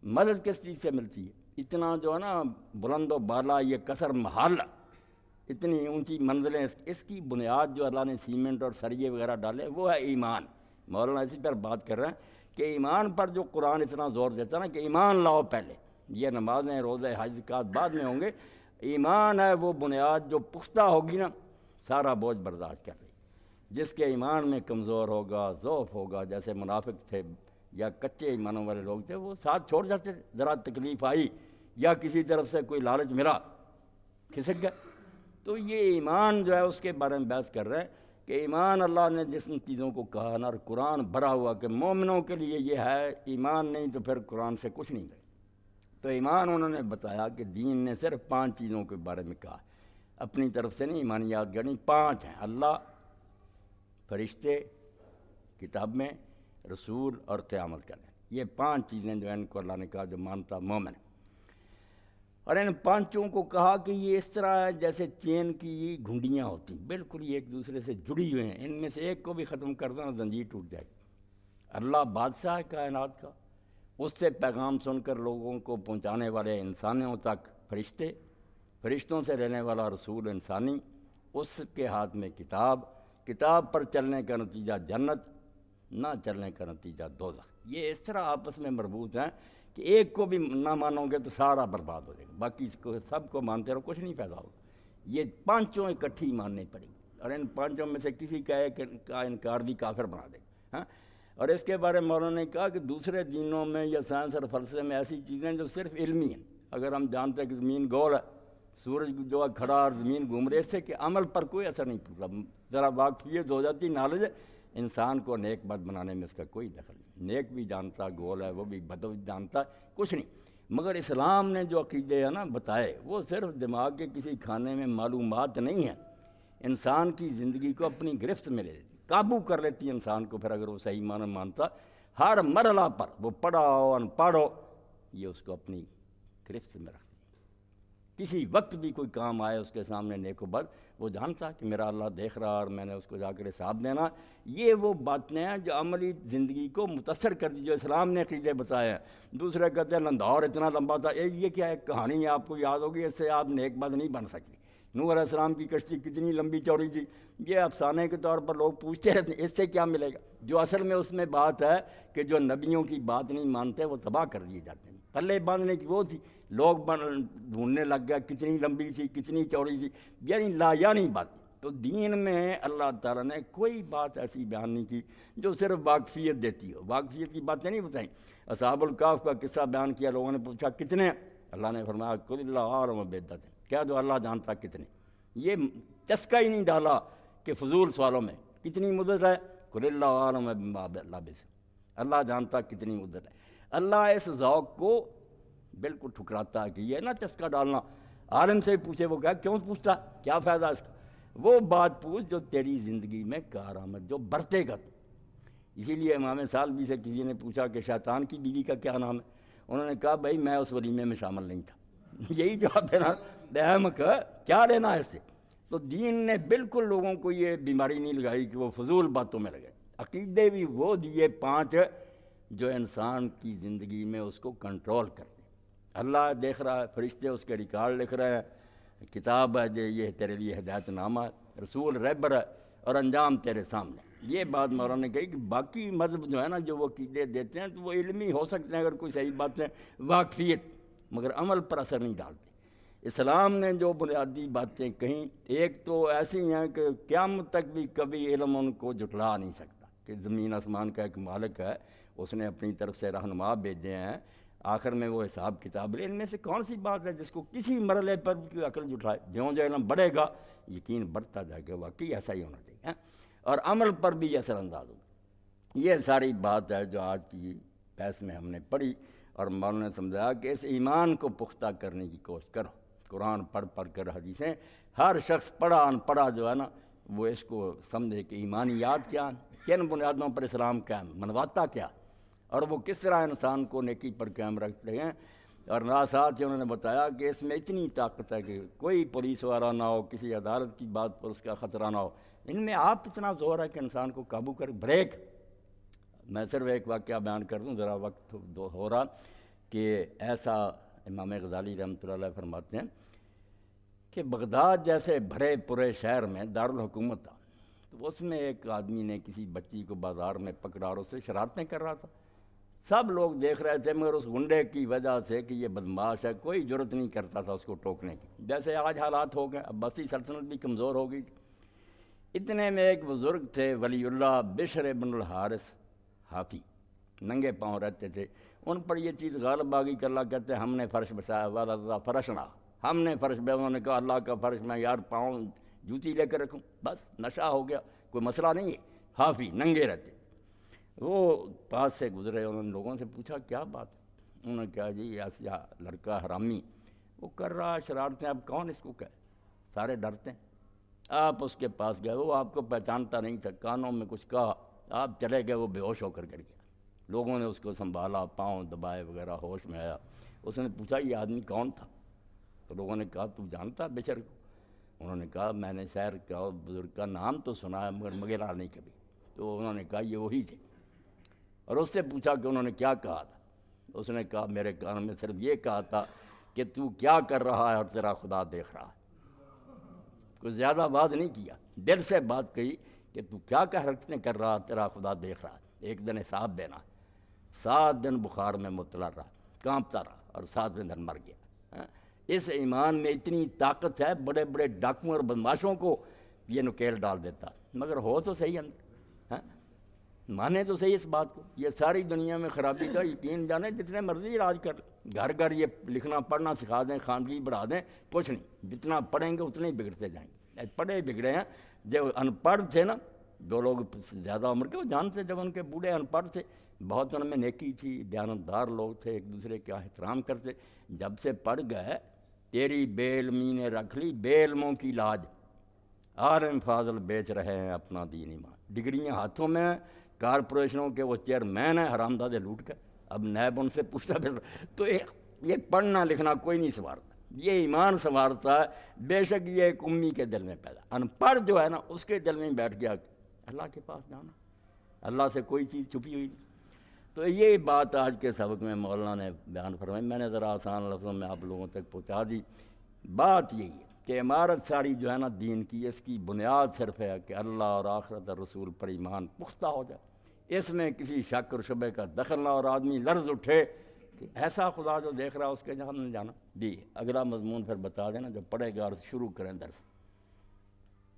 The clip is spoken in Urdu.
مدد کس چیز سے ملتی ہے؟ اتنا جو ہے نا بلند و بالا یہ کثر محال، اتنی اونچی منزلیں، اس کی بنیاد جو اللہ نے سیمنٹ اور سریے وغیرہ ڈالے وہ ہے ایمان۔ مولانا اسی پر بات کر رہے ہیں کہ ایمان پر جو قرآن اتنا زور دیتا ہے نا کہ ایمان لاؤ پہلے، یہ نمازیں روزے حج زکوٰۃ بعد میں ہوں گے، ایمان ہے وہ بنیاد جو پختہ ہوگی نا سارا بوجھ برداشت کر لے۔ جس کے ایمان میں کمزور ہوگا، ضعف ہوگا، جیسے منافق تھے یا کچے ایمانوں والے لوگ تھے، وہ ساتھ چھوڑ جاتے تھے، ذرا تکلیف آئی یا کسی طرف سے کوئی لالچ ملا کھسک گئے۔ تو یہ ایمان جو ہے اس کے بارے میں بحث کر رہے ہیں کہ ایمان اللہ نے جس چیزوں کو کہا نا، اور قرآن بھرا ہوا کہ مومنوں کے لیے یہ ہے، ایمان نہیں تو پھر قرآن سے کچھ نہیں ہے۔ تو ایمان انہوں نے بتایا کہ دین نے صرف 5 چیزوں کے بارے میں کہا، اپنی طرف سے نہیں ایمانیات گنی، 5 ہیں: اللہ، فرشتے، کتاب میں، رسول اور قیامت کا دن۔ یہ 5 چیزیں جو ہیں ان کو اللہ نے کہا جو مانتا مومن ہے۔ اور ان 5 کو کہا کہ یہ اس طرح ہے جیسے چین کی گھنڈیاں ہوتی ہیں، بالکل یہ ایک دوسرے سے جڑی ہوئے ہیں، ان میں سے ایک کو بھی ختم کر دو نا زنجیر ٹوٹ جائے گی۔ اللہ بادشاہ ہے کائنات کا، اس سے پیغام سن کر لوگوں کو پہنچانے والے انسانوں تک فرشتے، فرشتوں سے رہنے والا رسول انسانی، اس کے ہاتھ میں کتاب، کتاب پر چلنے کا نتیجہ جنت، نہ چلنے کا نتیجہ دوزخ۔ یہ اس طرح آپس میں مربوط ہیں کہ ایک کو بھی نہ مانو گے تو سارا برباد ہو جائے گا، باقی اس کو سب کو مانتے رہو کچھ نہیں پیدا ہوگا۔ یہ 5 اکٹھی ماننی پڑیں گی، اور ان 5 میں سے کسی کا انکار بھی کافر بنا دے گا۔ ہاں، اور اس کے بارے میں مولانا نے کہا کہ دوسرے دینوں میں یا سائنس اور فلسفے میں ایسی چیزیں جو صرف علمی ہیں، اگر ہم جانتے ہیں کہ زمین گول ہے، سورج جو ہے کھڑا اور زمین گھوم رہی، اس سے کہ عمل پر کوئی اثر نہیں پڑتا، ذرا واقفیت ہو جاتی، نالج ہے، انسان کو نیک بد بنانے میں اس کا کوئی دخل نہیں، نیک بھی جانتا گول ہے، وہ بھی بد جانتا، کچھ نہیں۔ مگر اسلام نے جو عقیدے ہیں نا بتائے، وہ صرف دماغ کے کسی کھانے میں معلومات نہیں ہیں، انسان کی زندگی کو اپنی گرفت میں لے لیتی، قابو کر لیتی انسان کو، پھر اگر وہ صحیح معنی مانتا، ہر مرحلہ پر وہ پڑھا ہو ان پڑھ ہو، یہ اس کو اپنی گرفت میں رکھتی۔ کسی وقت بھی کوئی کام آئے اس کے سامنے نیک و بد، وہ جانتا کہ میرا اللہ دیکھ رہا اور میں نے اس کو جا کر حساب دینا۔ یہ وہ باتیں ہیں جو عملی زندگی کو متاثر کر دی، جو اسلام نے عقیدے بتائے ہیں۔ دوسرے کہتے ہیں لندھور اتنا لمبا تھا، یہ کیا ایک کہانی ہے آپ کو یاد ہوگی، اس سے آپ نیک بد نہیں بن سکتی۔ نوح علیہ السلام کی کشتی کتنی لمبی چوڑی تھی، یہ افسانے کے طور پر لوگ پوچھتے رہتے ہیں اس سے کیا ملے گا، جو اصل میں اس میں بات ہے کہ جو نبیوں کی بات نہیں مانتے وہ تباہ کر دیے جاتے ہیں۔ پلے باندھنے کی وہ تھی، لوگ ڈھونڈنے لگ گیا کتنی لمبی تھی کتنی چوڑی تھی، یعنی لایعنی بات۔ تو دین میں اللہ تعالیٰ نے کوئی بات ایسی بیان نہیں کی جو صرف واقفیت دیتی ہو، واقفیت کی باتیں نہیں بتائیں۔ اصحاب الکہف کا قصہ بیان کیا، لوگوں نے پوچھا کتنے، اللہ نے فرمایا قل اللہ اعلم بعدتہم، کہہ دو اللہ جانتا کتنے۔ یہ چسکا ہی نہیں ڈالا کہ فضول سوالوں میں کتنی مدت ہے، قل اللہ اعلم بما لبث، اللہ جانتا کتنی مدت ہے۔ اللہ اس ذوق کو بالکل ٹھکراتا ہے کہ یہ نہ چسکا ڈالنا، عالم سے پوچھے، وہ کیوں پوچھتا، کیا فائدہ اس کا، وہ بات پوچھ جو تیری زندگی میں کارآمد، جو برتے گا۔ اسی لیے امام سالبی سے کسی نے پوچھا کہ شیطان کی بیوی کا کیا نام ہے، انہوں نے کہا بھائی میں اس ولیمے میں شامل نہیں تھا۔ یہی جواب ہے نا، بہمک کیا لینا ہے اس سے۔ تو دین نے بالکل لوگوں کو یہ بیماری نہیں لگائی کہ وہ فضول باتوں میں لگے، عقیدے بھی وہ دیے 5 جو انسان کی زندگی میں اس کو کنٹرول کر دیں۔ اللہ دیکھ رہا ہے، فرشتے اس کے ریکارڈ لکھ رہے ہیں، کتاب ہے جو یہ تیرے لیے ہدایت نامہ ہے، رسول رہبر ہے، اور انجام تیرے سامنے۔ یہ بات مولانا نے کہی کہ باقی مذہب جو ہے نا جو وہ عقیدے دیتے ہیں تو وہ علمی ہو سکتے ہیں اگر کوئی صحیح باتیں واقفیت، مگر عمل پر اثر نہیں ڈالتے۔ اسلام نے جو بنیادی باتیں کہیں، ایک تو ایسی ہیں کہ قیامت تک بھی کبھی علم ان کو جھٹلا نہیں سکتا کہ زمین آسمان کا ایک مالک ہے، اس نے اپنی طرف سے رہنما بھیجے ہیں، آخر میں وہ حساب کتاب لے۔ ان میں سے کون سی بات ہے جس کو کسی مرحلے پر بھی عقل جھٹلائے؟ جو علم بڑھے گا یقین بڑھتا جائے گا، واقعی ایسا ہی ہونا چاہیے، اور عمل پر بھی اثر انداز ہوگا۔ یہ ساری بات ہے جو آج کی بحث میں ہم نے پڑھی، اور مولانا نے سمجھایا کہ اس ایمان کو پختہ کرنے کی کوشش کرو۔ قرآن پڑھ پڑھ کر حدیثیں، ہر شخص پڑھا ان پڑھا جو ہے نا وہ اس کو سمجھے کہ ایمانیات کیا ہیں، کن بنیادوں پر اسلام قائم منواتا کیا، اور وہ کس طرح انسان کو نیکی پر قائم رکھتے ہیں۔ اور ساتھ ہی انہوں نے بتایا کہ اس میں اتنی طاقت ہے کہ کوئی پولیس والا نہ ہو، کسی عدالت کی بات پر اس کا خطرہ نہ ہو، ان میں آپ اتنا زور ہے کہ انسان کو قابو کر بریک۔ میں صرف ایک واقعہ بیان کر دوں، ذرا وقت ہو رہا کہ ایسا امام غزالی رحمۃ اللہ علیہ فرماتے ہیں کہ بغداد جیسے بھرے پورے شہر میں دارالحکومت تھا، تو اس میں ایک آدمی نے کسی بچی کو بازار میں پکڑا اور اس سے شرارتیں کر رہا تھا. سب لوگ دیکھ رہے تھے، مگر اس گنڈے کی وجہ سے کہ یہ بدماش ہے کوئی جرت نہیں کرتا تھا اس کو ٹوکنے کی. جیسے آج حالات ہو گئے، عباسی سلطنت بھی کمزور ہو گئی. اتنے میں ایک بزرگ تھے ولی اللہ بشر بن الحارث حافی، ننگے پاؤں رہتے تھے. ان پر یہ چیز غالب آ گئی کہ اللہ کہتے ہیں ہم نے فرش بچایا، والا فرشنا، ہم نے فرش بچایا. انہوں نے کہا اللہ کا فرش میں یار پاؤں جوتی لے کر رکھوں؟ بس نشہ ہو گیا، کوئی مسئلہ نہیں ہے. حافی ننگے رہتے، وہ پاس سے گزرے. انہوں نے لوگوں سے پوچھا کیا بات؟ انہوں نے کہا جی ایسا لڑکا حرامی وہ کر رہا شرارتیں، اب کون اس کو کہے، سارے ڈرتے ہیں. آپ اس کے پاس گئے، وہ آپ کو پہچانتا نہیں تھا، کانوں میں کچھ کہا، آپ چلے گئے، وہ بے ہوش ہو کر گر گیا. لوگوں نے اس کو سنبھالا، پاؤں دبائے وغیرہ، ہوش میں آیا. اس نے پوچھا یہ آدمی کون تھا؟ تو لوگوں نے کہا تو جانتا بشر کو؟ انہوں نے کہا میں نے شہر کا بزرگ کا نام تو سنا ہے مگر مگرا نہیں کبھی. تو انہوں نے کہا یہ وہی تھے. اور اس سے پوچھا کہ انہوں نے کیا کہا تھا؟ اس نے کہا میرے کان میں صرف یہ کہا تھا کہ تو کیا کر رہا ہے اور تیرا خدا دیکھ رہا ہے. کوئی زیادہ بات نہیں کیا، دل سے بات کہی کہ تو کیا حرکتیں کر رہا، تیرا خدا دیکھ رہا ہے. ایک دن حساب دینا. 7 دن بخار میں مبتلا رہا، کانپتا رہا اور 7ویں دن مر گیا. اس ایمان میں اتنی طاقت ہے، بڑے بڑے ڈاکوؤں اور بدماشوں کو یہ نکیل ڈال دیتا. مگر ہو تو صحیح اندر، مانے تو صحیح اس بات کو. یہ ساری دنیا میں خرابی کا یقین جانے، جتنے مرضی علاج کر، گھر گھر یہ لکھنا پڑھنا سکھا دیں، خواندگی بڑھا دیں، کچھ نہیں. جتنا پڑھیں گے اتنے ہی بگڑتے جائیں گے. پڑھے بگڑے ہیں. جو ان پڑھ تھے نا، 2 لوگ زیادہ عمر کے، وہ جانتے جب ان کے بوڑھے ان پڑھ تھے، بہت ان میں نیکی تھی، دیانتدار لوگ تھے، ایک دوسرے کا احترام کرتے. جب سے پڑھ گئے، تیری بے علمی نے رکھ لی بے علموں کی لاج، عالم فاضل بیچ رہے ہیں اپنا دین ایمان. ڈگریاں ہاتھوں میں، کارپوریشنوں کے وہ چیئرمین ہیں حرامزادے لوٹ کر. اب نیب ان سے پوچھتا پھر تو یہ پڑھنا لکھنا کوئی نہیں سنوارتا، یہ ایمان سنوارتا ہے. بے شک یہ ایک امی کے دل میں پیدا، ان پڑھ جو ہے نا اس کے دل میں بیٹھ گیا اللہ کے پاس جانا، اللہ سے کوئی چیز چھپی ہوئی نہیں. تو یہ بات آج کے سبق میں مولانا نے بیان فرمائی، میں نے ذرا آسان لفظوں میں آپ لوگوں تک پہنچا دی. بات یہی ہے کہ عمارت ساری جو ہے نا دین کی، اس کی بنیاد صرف ہے کہ اللہ اور آخرت اور رسول پر ایمان پختہ ہو جائے. اس میں کسی شک اور شبہ کا دخل نہ، اور آدمی لرز اٹھے کہ ایسا خدا جو دیکھ رہا ہے اس کے جہاں جانا. جی اگلا مضمون پھر بتا دینا جب پڑھے گا اور شروع کریں درس.